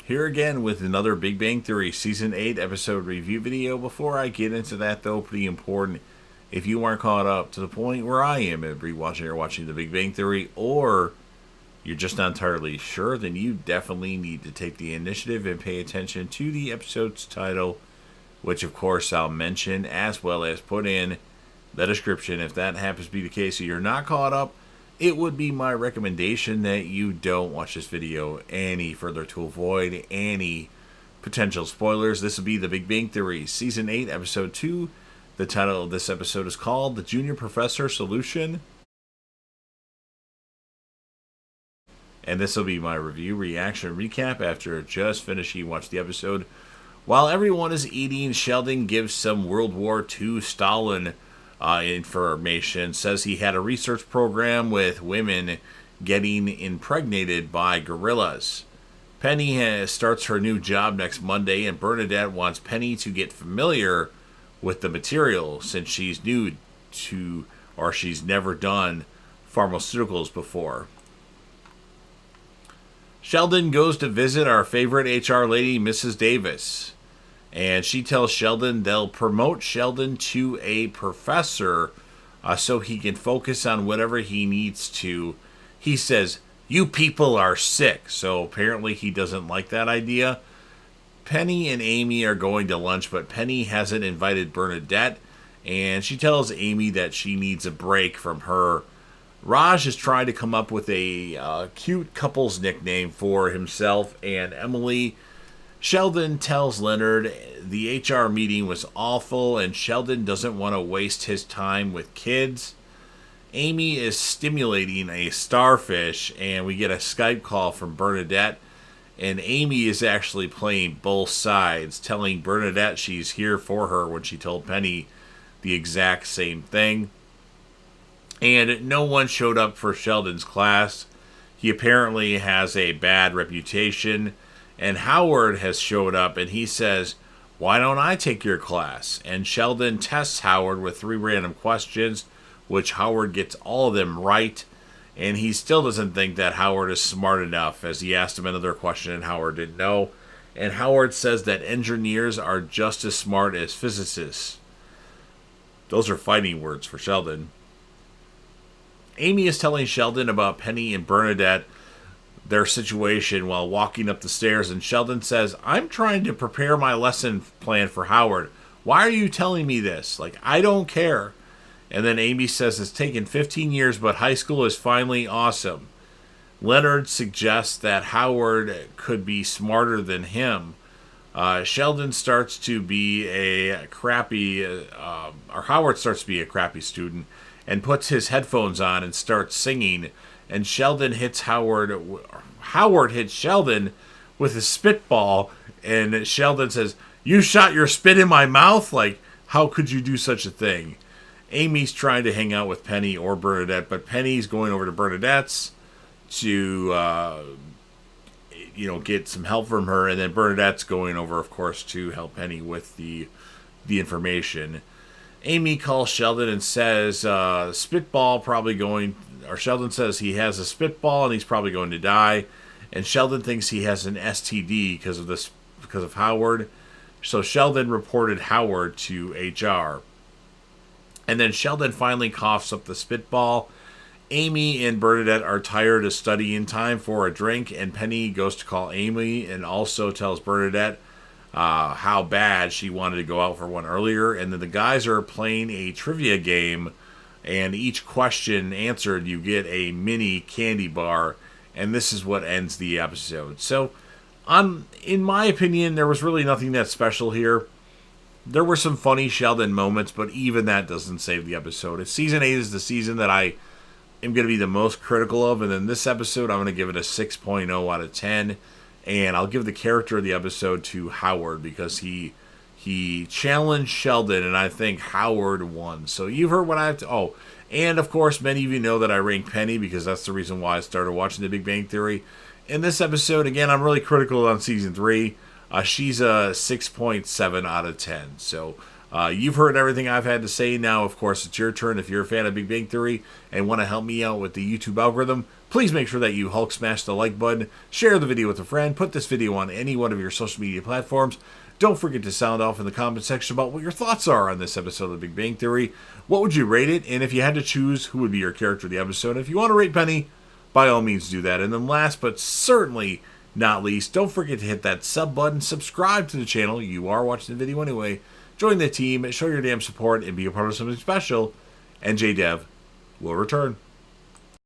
Here again with another Big Bang Theory Season 8 episode review video. Before I get into that though, pretty important, if you aren't caught up to the point where I am at rewatching or watching The Big Bang Theory, or you're just not entirely sure, then you definitely need to take the initiative and pay attention to the episode's title, which of course I'll mention, as well as put in the description. If that happens to be the case, so you're not caught up, it would be my recommendation that you don't watch this video any further to avoid any potential spoilers. This will be The Big Bang Theory Season 8, Episode 2. The title of this episode is called The Junior Professor Solution. And this will be my review, reaction, recap after just finishing watching the episode. While everyone is eating, Sheldon gives some World War II Stalin information. Says he had a research program with women getting impregnated by gorillas. Penny starts her new job next Monday, and Bernadette wants Penny to get familiar with the material since she's new to, or she's never done pharmaceuticals before. Sheldon goes to visit our favorite HR lady, Mrs. Davis. And she tells Sheldon they'll promote Sheldon to a professor so he can focus on whatever he needs to. He says, "You people are sick." So apparently he doesn't like that idea. Penny and Amy are going to lunch, but Penny hasn't invited Bernadette. And she tells Amy that she needs a break from her. Raj is trying to come up with a cute couple's nickname for himself and Emily. Sheldon tells Leonard the HR meeting was awful and Sheldon doesn't want to waste his time with kids. Amy is stimulating a starfish and we get a Skype call from Bernadette. And Amy is actually playing both sides, telling Bernadette she's here for her when she told Penny the exact same thing. And no one showed up for Sheldon's class. He apparently has a bad reputation. And Howard has showed up and he says, "Why don't I take your class?" And Sheldon tests Howard with 3 random questions, which Howard gets all of them right. And he still doesn't think that Howard is smart enough, as he asked him another question and Howard didn't know. And Howard says that engineers are just as smart as physicists. Those are fighting words for Sheldon. Amy is telling Sheldon about Penny and Bernadette, their situation, while walking up the stairs, and Sheldon says, "I'm trying to prepare my lesson plan for Howard. Why are you telling me this? I don't care." And then Amy says it's taken 15 years, but high school is finally awesome. Leonard suggests that Howard could be smarter than him. Sheldon starts to be a crappy, or Howard starts to be a crappy student and puts his headphones on and starts singing. And Sheldon hits Howard hits Sheldon with a spitball. And Sheldon says, "You shot your spit in my mouth? How could you do such a thing?" Amy's trying to hang out with Penny or Bernadette, but Penny's going over to Bernadette's to, get some help from her. And then Bernadette's going over, of course, to help Penny with the information. Amy calls Sheldon and says, Sheldon says he has a spitball and he's probably going to die. And Sheldon thinks he has an STD because of Howard. So Sheldon reported Howard to HR. And then Sheldon finally coughs up the spitball. Amy and Bernadette are tired of studying, time for a drink. And Penny goes to call Amy and also tells Bernadette how bad she wanted to go out for one earlier. And then the guys are playing a trivia game, and each question answered, you get a mini candy bar, and this is what ends the episode. So, in my opinion, there was really nothing that special here. There were some funny Sheldon moments, but even that doesn't save the episode. Season 8 is the season that I am going to be the most critical of, and in this episode, I'm going to give it a 6.0 out of 10. And I'll give the character of the episode to Howard because he challenged Sheldon, and I think Howard won. So you've heard what I have to... Oh, and of course, many of you know that I rank Penny because that's the reason why I started watching The Big Bang Theory. In this episode, again, I'm really critical on Season 3. She's a 6.7 out of 10. So You've heard everything I've had to say. Now, of course, it's your turn. If you're a fan of Big Bang Theory and want to help me out with the YouTube algorithm, please make sure that you Hulk smash the like button, share the video with a friend, put this video on any one of your social media platforms. Don't forget to sound off in the comment section about what your thoughts are on this episode of The Big Bang Theory. What would you rate it? And if you had to choose, who would be your character of the episode? If you want to rate Penny, by all means do that. And then last but certainly not least, don't forget to hit that sub button, subscribe to the channel. You are watching the video anyway. Join the team, show your damn support, and be a part of something special. And JDev will return.